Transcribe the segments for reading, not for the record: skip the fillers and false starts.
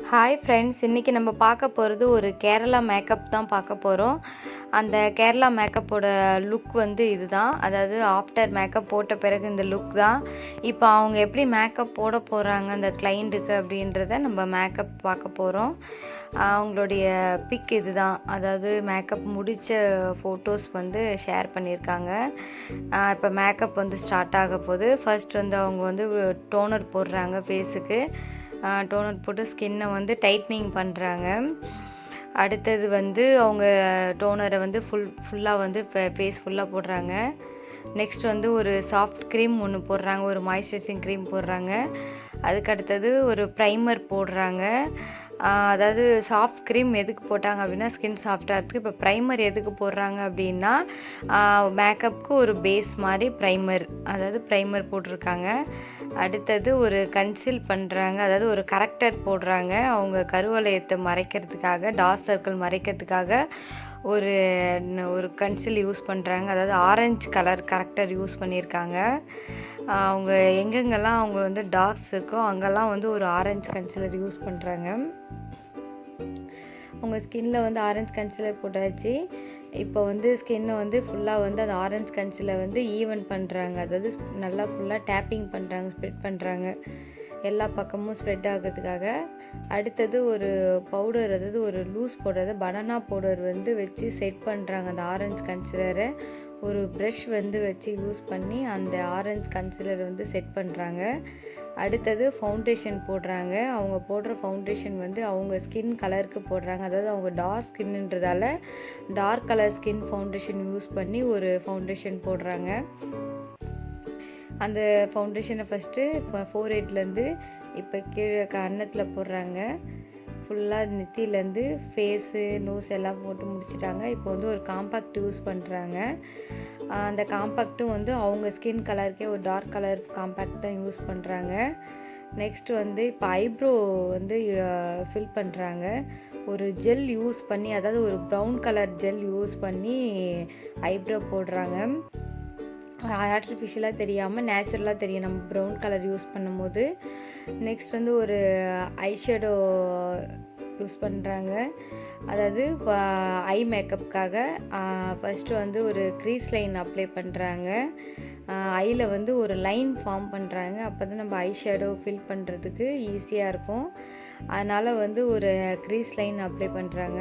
Hi friends, இன்றைக்கி நம்ம பார்க்க போகிறது ஒரு கேரளா மேக்கப் தான் பார்க்க போகிறோம். அந்த கேரளா மேக்கப்போட லுக் வந்து இதுதான். அதாவது ஆஃப்டர் மேக்கப் போட்ட பிறகு இந்த லுக் தான். இப்போ அவங்க எப்படி மேக்கப் போட போகிறாங்க அந்த கிளைண்ட்டுக்கு அப்படின்றத நம்ம மேக்கப் பார்க்க போகிறோம். அவங்களுடைய பிக் இது தான். அதாவது மேக்கப் முடித்த ஃபோட்டோஸ் வந்து ஷேர் பண்ணியிருக்காங்க. இப்போ மேக்கப் வந்து ஸ்டார்ட் ஆக போகுது. ஃபர்ஸ்ட் வந்து அவங்க வந்து டோனர் போடுறாங்க ஃபேஸுக்கு. டோனர் போட்டு ஸ்கின்னை வந்து டைட்னிங் பண்ணுறாங்க. அடுத்தது வந்து அவங்க டோனரை வந்து ஃபுல்லாக வந்து ஃபேஸ் ஃபுல்லாக போடுறாங்க. நெக்ஸ்ட் வந்து ஒரு சாஃப்ட் க்ரீம் ஒன்று போடுறாங்க, ஒரு மாய்ஸ்சரைசிங் க்ரீம் போடுறாங்க. அதுக்கு அடுத்தது ஒரு ப்ரைமர் போடுறாங்க. அதாவது சாஃப்ட் க்ரீம் எதுக்கு போட்டாங்க அப்படின்னா ஸ்கின் சாஃப்டாக இருக்குது. இப்போ ப்ரைமர் எதுக்கு போடுறாங்க அப்படின்னா மேக்கப்புக்கு ஒரு பேஸ் மாதிரி ப்ரைமர், அதாவது ப்ரைமர் போட்டிருக்காங்க. அடுத்தது ஒரு கன்சீல் பண்ணுறாங்க, அதாவது ஒரு கரெக்டர் போடுறாங்க. அவங்க கருவளையத்தை மறைக்கிறதுக்காக, டார்க் சர்க்கிள் மறைக்கிறதுக்காக ஒரு கன்சீல் யூஸ் பண்ணுறாங்க. அதாவது ஆரஞ்சு கலர் கரெக்டர் யூஸ் பண்ணியிருக்காங்க. அவங்க எங்கெங்கெல்லாம் அவங்க வந்து டார்க்ஸ் இருக்கோ அங்கெல்லாம் வந்து ஒரு ஆரஞ்சு கன்சீலர் யூஸ் பண்ணுறாங்க. அவங்க ஸ்கின்ல வந்து ஆரஞ்சு கன்சீலர் போட்டாச்சு. இப்போ வந்து ஸ்கின்னை வந்து ஃபுல்லாக வந்து அந்த ஆரஞ்சு கன்சீலர் வந்து ஈவன் பண்ணுறாங்க. அதாவது நல்லா ஃபுல்லாக டேப்பிங் பண்ணுறாங்க, ஸ்ப்ரெட் பண்ணுறாங்க, எல்லா பக்கமும் ஸ்ப்ரெட் ஆகிறதுக்காக. அடுத்தது ஒரு பவுடர், அதாவது ஒரு லூஸ் பவுடர், பனானா பவுடர் வந்து வச்சு செட் பண்ணுறாங்க. அந்த ஆரஞ்சு கன்சீலரை ஒரு ப்ரஷ் வந்து வச்சு யூஸ் பண்ணி அந்த ஆரஞ்சு கன்சீலரை வந்து செட் பண்ணுறாங்க. அடுத்தது ஃபவுண்டேஷன் போடுறாங்க. அவங்க போடுற ஃபவுண்டேஷன் வந்து அவங்க ஸ்கின் கலருக்கு போடுறாங்க. அதாவது அவங்க டார்க் ஸ்கின்ன்றதால dark colour skin foundation use பண்ணி ஒரு ஃபவுண்டேஷன் போடுறாங்க. அந்த ஃபவுண்டேஷனை ஃபஸ்ட்டு ஃபோர்ஹெட்லேருந்து இப்போ கீழே கன்னத்தில் போடுறாங்க. ஃபுல்லாக நெத்தியிலேருந்து ஃபேஸு, நோஸ் எல்லாம் போட்டு முடிச்சிட்டாங்க. இப்போ வந்து ஒரு காம்பேக்ட் யூஸ் பண்ணுறாங்க. அந்த காம்பேக்ட்டும் வந்து அவங்க ஸ்கின் கலருக்கே ஒரு டார்க் கலர் காம்பேக்ட் தான் யூஸ் பண்ணுறாங்க. நெக்ஸ்ட் வந்து இப்போ ஐப்ரோ வந்து ஃபில் பண்ணுறாங்க. ஒரு ஜெல் யூஸ் பண்ணி, அதாவது ஒரு ப்ரௌன் கலர் ஜெல் யூஸ் பண்ணி ஐப்ரோ போடுறாங்க. ஆர்டிஃபிஷியலாக தெரியாமல் நேச்சுரலாக தெரியும் நம்ம ப்ரௌன் கலர் யூஸ் பண்ணும்போது. நெக்ஸ்ட் வந்து ஒரு ஐஷேடோ யூஸ் பண்ணுறாங்க. அதாவது ஐ மேக்கப்புக்காக ஃபஸ்ட்டு வந்து ஒரு க்ரீஸ் லைன் அப்ளை பண்ணுறாங்க. ஐயில் வந்து ஒரு லைன் ஃபார்ம் பண்ணுறாங்க. அப்போ தான் நம்ம ஐ ஷேடோ ஃபில் பண்ணுறதுக்கு ஈஸியாக இருக்கும். அதனால் வந்து ஒரு க்ரீஸ் லைன் அப்ளை பண்ணுறாங்க.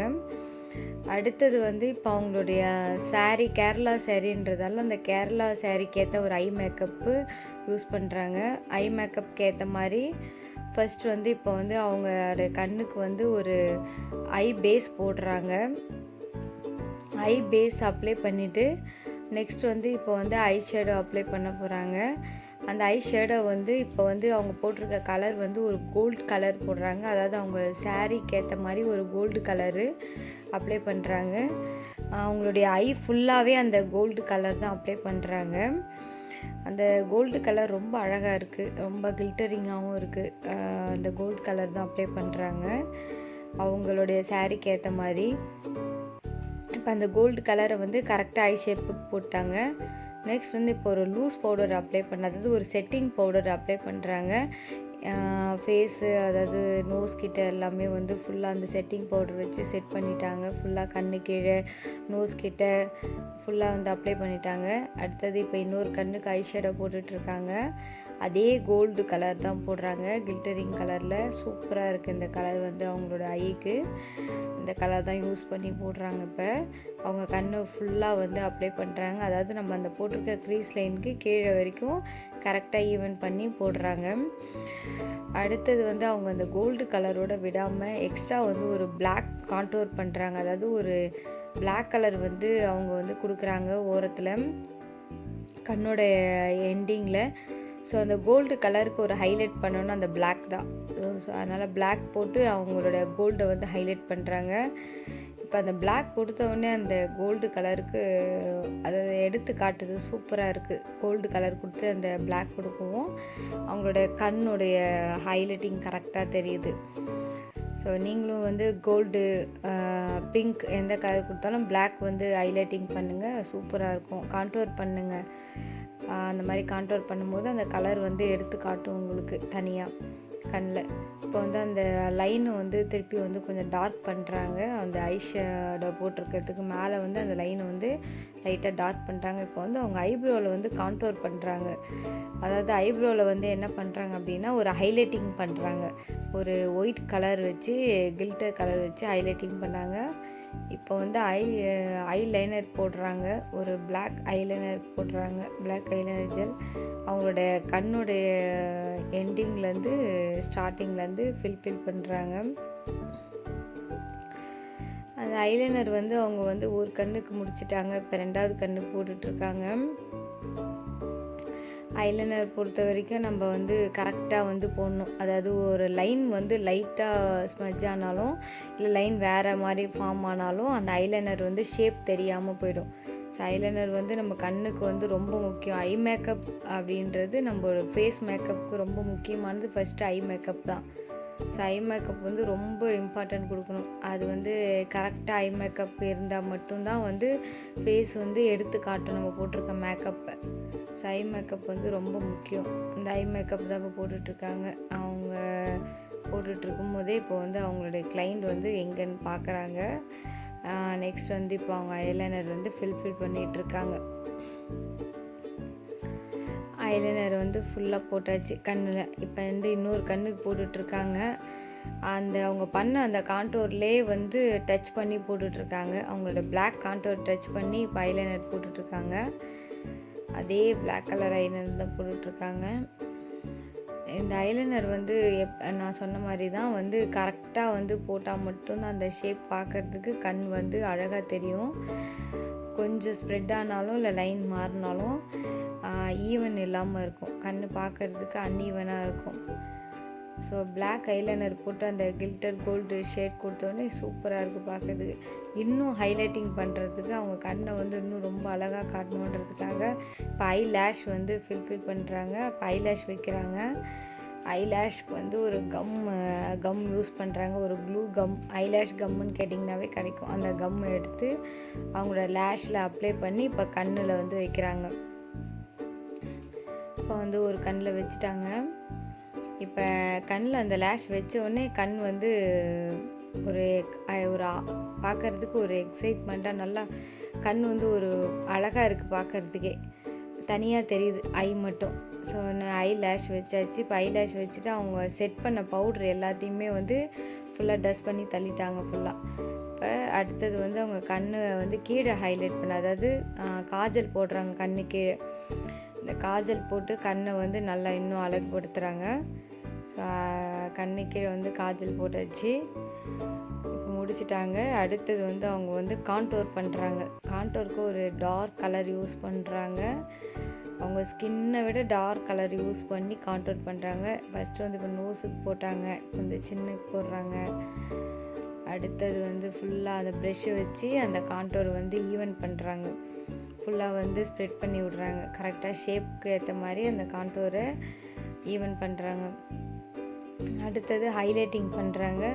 அடுத்தது வந்து இப்போ அவங்களுடைய சாரீ, கேரளா சாரீன்றதால அந்த கேரளா சாரீக்கு ஏற்ற ஒரு ஐ மேக்கப்பு யூஸ் பண்ணுறாங்க. ஐ மேக்கப்புக்கு ஏற்ற மாதிரி ஃபஸ்ட்டு வந்து இப்போ வந்து அவங்களோட கண்ணுக்கு வந்து ஒரு ஐ பேஸ் போடுறாங்க. ஐ பேஸ் அப்ளை பண்ணிவிட்டு நெக்ஸ்ட் வந்து இப்போ வந்து ஐ ஷேடோ அப்ளை பண்ண போகிறாங்க. அந்த ஐ ஷேடோ வந்து இப்போ வந்து அவங்க போட்டிருக்க கலர் வந்து ஒரு கோல்டு கலர் போடுறாங்க. அதாவது அவங்க சாரீக்கு ஏற்ற மாதிரி ஒரு கோல்டு கலரு அப்ளை பண்ணுறாங்க. அவங்களுடைய ஐ ஃபுல்லாகவே அந்த கோல்டு கலர் தான் அப்ளை பண்ணுறாங்க. அந்த கோல்டு கலர் ரொம்ப அழகாக இருக்குது, ரொம்ப கில்டரிங்காகவும் இருக்குது. அந்த கோல்டு கலர் தான் அப்ளை பண்ணுறாங்க அவங்களுடைய சாரீக்கு ஏற்ற மாதிரி. இப்போ அந்த கோல்டு கலரை வந்து கரெக்டாக ஐ ஷேப்புக்கு போட்டாங்க. நெக்ஸ்ட் வந்து இப்போ ஒரு லூஸ் பவுடர் அப்ளை பண்ணது, ஒரு செட்டிங் பவுடர் அப்ளை பண்ணுறாங்க. ஃபேஸு, அதாவது நோஸ் கிட்ட எல்லாமே வந்து ஃபுல்லாக அந்த செட்டிங் பவுடர் வச்சு செட் பண்ணிட்டாங்க. ஃபுல்லாக கண்ணு கீழே, நோஸ் கிட்ட ஃபுல்லாக வந்து அப்ளை பண்ணிட்டாங்க. அடுத்தது இப்போ இன்னொரு கண்ணுக்கு ஐ ஷேடோ போட்டுட்ருக்காங்க. அதே கோல்டு கலர் தான் போடுறாங்க, கில்டரிங் கலரில். சூப்பராக இருக்குது இந்த கலர் வந்து அவங்களோட ஐக்கு. இந்த கலர் தான் யூஸ் பண்ணி போடுறாங்க. இப்போ அவங்க கண்ணு ஃபுல்லாக வந்து அப்ளை பண்ணுறாங்க. அதாவது நம்ம அந்த போட்டிருக்க க்ரீஸ் லைனுக்கு கீழே வரைக்கும் கரெக்டாக ஈவன் பண்ணி போடுறாங்க. அடுத்தது வந்து அவங்க அந்த கோல்டு கலரோட விடாமல் எக்ஸ்ட்ரா வந்து ஒரு பிளாக் கான்டோர் பண்ணுறாங்க. அதாவது ஒரு பிளாக் கலர் வந்து அவங்க வந்து கொடுக்குறாங்க ஓரத்தில், கண்ணோட எண்டிங்கில். ஸோ அந்த கோல்டு கலருக்கு ஒரு ஹைலைட் பண்ணணும்னா அந்த பிளாக் தான். ஸோ அதனால் பிளாக் போட்டு அவங்களோட கோல்டை வந்து ஹைலைட் பண்ணுறாங்க. இப்போ அந்த பிளாக் கொடுத்தோடனே அந்த கோல்டு கலருக்கு அதை எடுத்து காட்டுது, சூப்பராக இருக்குது. கோல்டு கலர் கொடுத்து அந்த பிளாக் கொடுக்கவும் அவங்களோட கண்ணுடைய ஹைலைட்டிங் கரெக்டாக தெரியுது. ஸோ நீங்களும் வந்து கோல்டு, பிங்க் எந்த கலர் கொடுத்தாலும் பிளாக் வந்து ஹைலைட்டிங் பண்ணுங்கள், சூப்பராக இருக்கும். கான்டோர் பண்ணுங்கள். அந்த மாதிரி கான்டோர் பண்ணும்போது அந்த கலர் வந்து எடுத்து காட்டும் உங்களுக்கு தனியாக கண்ணில். இப்போ வந்து அந்த லைனை வந்து திருப்பி வந்து கொஞ்சம் டார்க் பண்ணுறாங்க. அந்த ஐ ஷேடோ போட்டிருக்கிறதுக்கு மேலே வந்து அந்த லைனை வந்து லைட்டாக டார்க் பண்ணுறாங்க. இப்போ வந்து அவங்க ஐப்ரோவில் வந்து கான்டோர் பண்ணுறாங்க. அதாவது ஐப்ரோவில் வந்து என்ன பண்ணுறாங்க அப்படின்னா ஒரு ஹைலைட்டிங் பண்ணுறாங்க. ஒரு ஒயிட் கலர் வச்சு கில்டர் கலர் வச்சு ஹைலைட்டிங் பண்ணாங்க. இப்போ வந்து ஐலைனர் போடுறாங்க. ஒரு பிளாக் ஐலைனர் போடுறாங்க. பிளாக் ஐலைனர் ஜெல் அவங்களோட கண்ணுடைய எண்டிங்லேருந்து ஸ்டார்டிங்லேருந்து ஃபில் பண்ணுறாங்க. அந்த ஐலைனர் வந்து அவங்க வந்து ஒரு கண்ணுக்கு முடிச்சிட்டாங்க. இப்போ 2வது கண்ணுக்கு போட்டுட்ருக்காங்க. ஐலைனர் பொறுத்த வரைக்கும் நம்ம வந்து கரெக்டாக வந்து போடணும். அதாவது ஒரு லைன் வந்து லைட்டாக ஸ்மஜ் ஆனாலும் இல்லை லைன் வேறு மாதிரி ஃபார்ம் ஆனாலும் அந்த ஐலைனர் வந்து ஷேப் தெரியாமல் போயிடும். ஸோ ஐலைனர் வந்து நம்ம கண்ணுக்கு வந்து ரொம்ப முக்கியம். ஐ மேக்கப் அப்படின்றது நம்மளோட ஃபேஸ் மேக்கப்புக்கு ரொம்ப முக்கியமானது ஃபஸ்ட்டு ஐ மேக்கப் தான். ஸோ ஐ மேக்கப் வந்து ரொம்ப இம்பார்ட்டன்ட் கொடுக்கணும். அது வந்து கரெக்டாக ஐ மேக்கப் இருந்தால் மட்டும்தான் வந்து ஃபேஸ் வந்து எடுத்து காட்டும் நம்ம போட்டிருக்க மேக்கப்பை. ஸோ ஐ மேக்கப் வந்து ரொம்ப முக்கியம். இந்த ஐ மேக்கப் தான் இப்போ போட்டுட்ருக்காங்க. அவங்க போட்டுட்ருக்கும் போதே இப்போ வந்து அவங்களுடைய கிளைண்ட் வந்து எங்கேன்னு பார்க்குறாங்க. நெக்ஸ்ட் வந்து இப்போ அவங்க ஐலைனர் வந்து ஃபில் பண்ணிகிட்ருக்காங்க. ஐலைனர் வந்து ஃபுல்லாக போட்டாச்சு கண்ணில். இப்போ வந்து இன்னொரு கண்ணுக்கு போட்டுட்ருக்காங்க. அந்த அவங்க பண்ண அந்த கான்டோர்லேயே வந்து டச் பண்ணி போட்டுட்ருக்காங்க. அவங்களோட பிளாக் கான்டோர் டச் பண்ணி இப்போ ஐலைனர் போட்டுட்ருக்காங்க. அதே பிளாக் கலர் ஐலைனர் தான் போட்டுட்ருக்காங்க. இந்த ஐலைனர் வந்து நான் சொன்ன மாதிரி தான் வந்து கரெக்டாக வந்து போட்டால் மட்டும்தான் அந்த ஷேப் பார்க்குறதுக்கு கண் வந்து அழகாக தெரியும். கொஞ்சம் ஸ்ப்ரெட் ஆனாலும் இல்லை லைன் மாறினாலும் ஈவன் இல்லாமல் இருக்கும். கண் பார்க்குறதுக்கு அன்ஈவனாக இருக்கும். ஸோ பிளாக் ஐலைனர் போட்டு அந்த கில்டர் கோல்டு ஷேட் கொடுத்தோடனே சூப்பராக இருக்குது பார்க்குறதுக்கு. இன்னும் ஹைலைட்டிங் பண்ணுறதுக்கு அவங்க கண்ணை வந்து இன்னும் ரொம்ப அழகாக காட்டணுன்றதுக்காக இப்போ ஐ லேஷ் வந்து ஃபில் பண்ணுறாங்க. இப்போ ஐ லேஷ் வைக்கிறாங்க. ஐ லேஷ்க்கு வந்து ஒரு கம் யூஸ் பண்ணுறாங்க. ஒரு க்ளூ கம், ஐலேஷ் கம்முன்னு கேட்டிங்கனாவே கிடைக்கும். அந்த கம் எடுத்து அவங்களோட லேஷில் அப்ளை பண்ணி இப்போ கண்ணில் வந்து வைக்கிறாங்க. இப்போ வந்து ஒரு கண்ணில் வச்சுட்டாங்க. இப்போ கண்ணில் அந்த லேஷ் வச்ச உடனே கண் வந்து ஒரு பார்க்குறதுக்கு ஒரு எக்ஸைட்மெண்ட்டாக நல்லா கண் வந்து ஒரு அழகாக இருக்குது பார்க்குறதுக்கே. தனியாக தெரியுது ஐ மட்டும். ஸோ ஐ லேஷ் வச்சாச்சு. இப்போ ஐ லேஷ் வச்சுட்டு அவங்க செட் பண்ண பவுட்ரு எல்லாத்தையுமே வந்து ஃபுல்லாக டஸ்ட் பண்ணி தள்ளிட்டாங்க ஃபுல்லாக. இப்போ அடுத்தது வந்து அவங்க கண்ணை வந்து கீழே ஹைலைட் பண்ண, அதாவது காஜல் போடுறாங்க கண்ணு கீழே. இந்த காஜல் போட்டு கண்ணை வந்து நல்லா இன்னும் அழகுபடுத்துகிறாங்க. ஸோ கண்ணு கீழே வந்து காஜல் போட்டாச்சு. இப்போ முடிச்சிட்டாங்க. அடுத்தது வந்து அவங்க வந்து கான்டோர் பண்ணுறாங்க. கான்டோருக்கு ஒரு டார்க் கலர் யூஸ் பண்ணுறாங்க. அவங்க ஸ்கின்னை விட டார்க் கலர் யூஸ் பண்ணி கான்டோர் பண்ணுறாங்க. ஃபஸ்ட்டு வந்து இப்போ நோஸுக்கு போட்டாங்க, கொஞ்சம் சின்னக்கு போடுறாங்க. அடுத்தது வந்து ஃபுல்லாக அந்த ப்ரெஷ்ஷை வச்சு அந்த கான்டோர் வந்து ஈவன் பண்ணுறாங்க. ஃபுல்லாக வந்து ஸ்ப்ரெட் பண்ணி விட்றாங்க. கரெக்டாக ஷேப்புக்கு ஏற்ற மாதிரி அந்த கான்டோரை ஈவன் பண்ணுறாங்க. அடுத்தது ஹைலைட்டிங் பண்ணுறாங்க.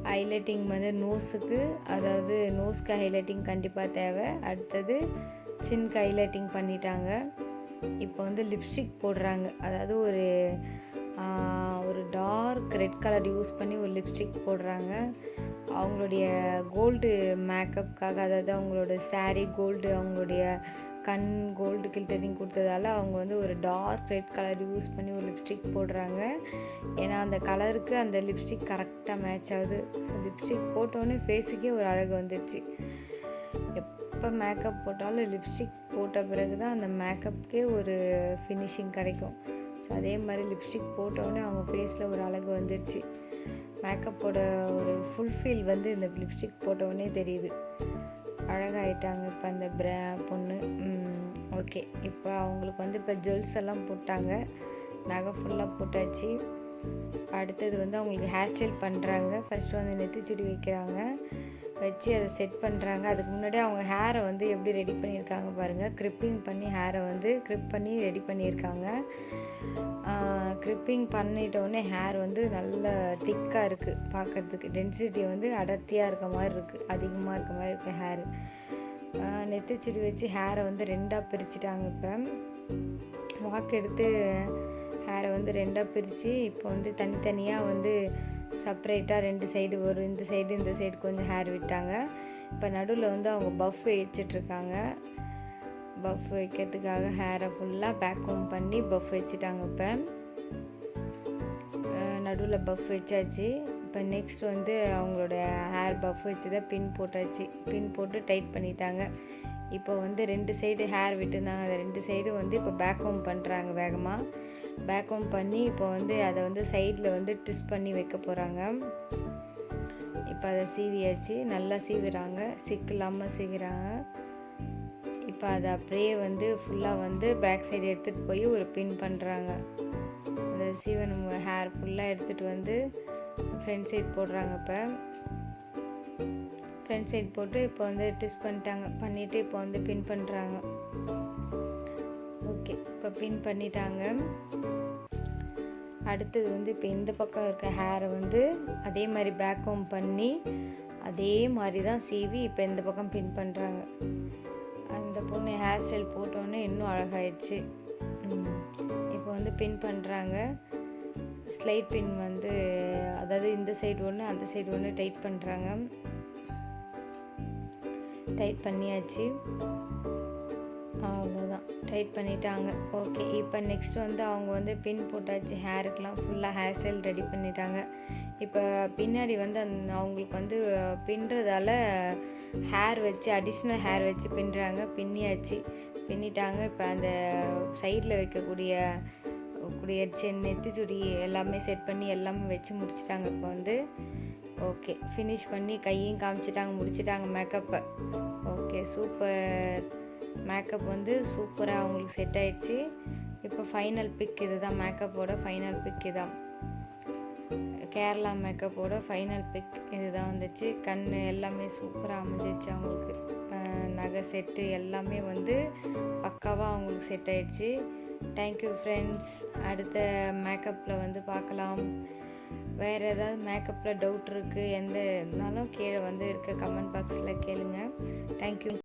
ஹைலைட்டிங் வந்து நோஸுக்கு, அதாவது நோஸ்க்கு ஹைலைட்டிங் கண்டிப்பாக தேவை. அடுத்தது சின்க்கு ஹைலைட்டிங் பண்ணிட்டாங்க. இப்போ வந்து லிப்ஸ்டிக் போடுறாங்க. அதாவது ஒரு டார்க் ரெட் கலர் யூஸ் பண்ணி ஒரு லிப்ஸ்டிக் போடுறாங்க. அவங்களுடைய கோல்டு மேக்கப்புக்காக, அதாவது அவங்களோட saree கோல்டு, அவங்களுடைய கண் கோல்டு கில்டரிங் கொடுத்ததால அவங்க வந்து ஒரு டார்க் ரெட் கலர் யூஸ் பண்ணி ஒரு லிப்ஸ்டிக் போடுறாங்க. ஏன்னா அந்த கலருக்கு அந்த லிப்ஸ்டிக் கரெக்டாக மேட்ச் ஆகுது. ஸோ லிப்ஸ்டிக் போட்டோன்னே ஃபேஸுக்கே ஒரு அழகு வந்துடுச்சு. எப்போ மேக்கப் போட்டாலும் லிப்ஸ்டிக் போட்ட பிறகு தான் அந்த மேக்கப்புக்கே ஒரு ஃபினிஷிங் கிடைக்கும். ஸோ அதே மாதிரி லிப்ஸ்டிக் போட்டோடனே அவங்க ஃபேஸில் ஒரு அழகு வந்துடுச்சு. மேக்கப்போட ஒரு ஃபுல்ஃபில் வந்து இந்த லிப்ஸ்டிக் போட்டோடனே தெரியுது. அழகாயிட்டாங்க இப்போ அந்த பொண்ணு. ஓகே, இப்போ அவங்களுக்கு வந்து இப்போ ஜுவல்ஸ் எல்லாம் போட்டாங்க. நகை ஃபுல்லாக போட்டாச்சு. அடுத்தது வந்து அவங்களுக்கு ஹேர் ஸ்டைல் பண்ணுறாங்க. ஃபஸ்ட்டு வந்து நெத்திச்சுடி வைக்கிறாங்க, வச்சு அதை செட் பண்ணுறாங்க. அதுக்கு முன்னாடி அவங்க ஹேரை வந்து எப்படி ரெடி பண்ணியிருக்காங்க பாருங்கள். க்ரிப்பிங் பண்ணி ஹேரை வந்து க்ரிப் பண்ணி ரெடி பண்ணியிருக்காங்க. க்ரிப்பிங் பண்ணிட்டோடனே ஹேர் வந்து நல்ல திக்காக இருக்குது பார்க்குறதுக்கு. டென்சிட்டி வந்து அடர்த்தியாக இருக்க மாதிரி இருக்குது, அதிகமாக இருக்க மாதிரி இருக்குது ஹேரு. நெத்திச்சுடி வச்சு ஹேரை வந்து 2ஆக பிரிச்சுட்டாங்க. இப்போ வாக்கு எடுத்து ஹேரை வந்து 2ஆக பிரித்து இப்போ வந்து தனித்தனியாக வந்து செப்ரேட்டாக 2 சைடு வரும், இந்த சைடு கொஞ்சம் ஹேர் விட்டாங்க. இப்போ நடுவில் வந்து அவங்க பஃப் வச்சிட்ருக்காங்க. பஃப் வைக்கிறதுக்காக ஹேரை ஃபுல்லாக பேக் ஹோம் பண்ணி பஃப் வச்சுட்டாங்க. இப்போ நடுவில் பஃப் வச்சாச்சு. இப்போ நெக்ஸ்ட் வந்து அவங்களோட ஹேர் பஃப் வச்சு தான் பின் போட்டாச்சு. பின் போட்டு டைட் பண்ணிட்டாங்க. இப்போ வந்து 2 சைடு ஹேர் விட்டுருந்தாங்க, அந்த 2 சைடு வந்து இப்போ பேக் ஹோம் பண்ணுறாங்க. வேகமாக பேக் ஹோம் பண்ணி இப்போ வந்து அதை வந்து சைடில் வந்து ட்விஸ்ட் பண்ணி வைக்க போகிறாங்க. இப்போ அதை சீவியாச்சு, நல்லா சீவுறாங்க, சிக்கு இல்லாமல் சீவுறாங்க. இப்போ அதை அப்படியே வந்து ஃபுல்லாக வந்து பேக் சைடு எடுத்துகிட்டு போய் ஒரு பின் பண்ணுறாங்க. அந்த சீவன் ஹேர் ஃபுல்லாக எடுத்துகிட்டு வந்து ஃப்ரண்ட் சைட் போடுறாங்க. இப்போ ஃப்ரண்ட் சைட் போட்டு இப்போ வந்து ட்விஸ்ட் பண்ணிவிட்டு இப்போ வந்து பின் பண்ணுறாங்க. ஓகே, இப்போ பின் பண்ணிட்டாங்க. அடுத்தது வந்து இப்போ இந்த பக்கம் இருக்க ஹேரை வந்து அதே மாதிரி பேக் ஹோம் பண்ணி அதே மாதிரி தான் சீவி இப்போ இந்த பக்கம் பின் பண்ணுறாங்க. அந்த பொண்ணு ஹேர் ஸ்டைல் போட்டோன்னே இன்னும் அழகாயிடுச்சு. இப்போ வந்து பின் பண்ணுறாங்க. ஸ்லைட் பின் வந்து அதாவது இந்த சைடு ஒன்று அந்த சைடு ஒன்று டைட் பண்ணுறாங்க. டைட் பண்ணியாச்சு, அவ்வளோதான், டைட் பண்ணிட்டாங்க. ஓகே, இப்போ நெக்ஸ்ட் வந்து அவங்க வந்து பின் போட்டாச்சு. ஹேருக்கெலாம் ஃபுல்லாக ஹேர் ஸ்டைல் ரெடி பண்ணிட்டாங்க. இப்போ பின்னாடி வந்து அவங்களுக்கு வந்து பின்னுறதால ஹேர் வச்சு அடிஷ்னல் ஹேர் வச்சு பின்னியாச்சு, பின்னிட்டாங்க. இப்போ அந்த சைடில் வைக்கக்கூடிய நெத்திச்சுடி எல்லாமே செட் பண்ணி எல்லாமே வச்சு முடிச்சிட்டாங்க. இப்போ வந்து ஓகே, ஃபினிஷ் பண்ணி கையும் காமிச்சிட்டாங்க, முடிச்சிட்டாங்க மேக்கப்பை. Okay, super. மேக்கப் வந்து சூப்பராக அவங்களுக்கு செட் ஆயிடுச்சு. இப்போ ஃபைனல் பிக் இது தான், மேக்கப்போட ஃபைனல் பிக் இதுதான், கேரளா மேக்கப்போட ஃபைனல் பிக் இது தான் வந்துச்சு. கண் எல்லாமே சூப்பராக அமைஞ்சிச்சு அவங்களுக்கு. நகை செட்டு எல்லாமே வந்து பக்காவாக அவங்களுக்கு செட் ஆயிடுச்சு. Thank you friends. அடுத்த மேக்கப்பில் வந்து பார்க்கலாம். வேறு ஏதாவது மேக்கப்பில் டவுட் இருக்குது எந்த இருந்தாலும் கீழே வந்து இருக்க கமெண்ட் பாக்ஸில் கேளுங்க. தேங்க்யூ.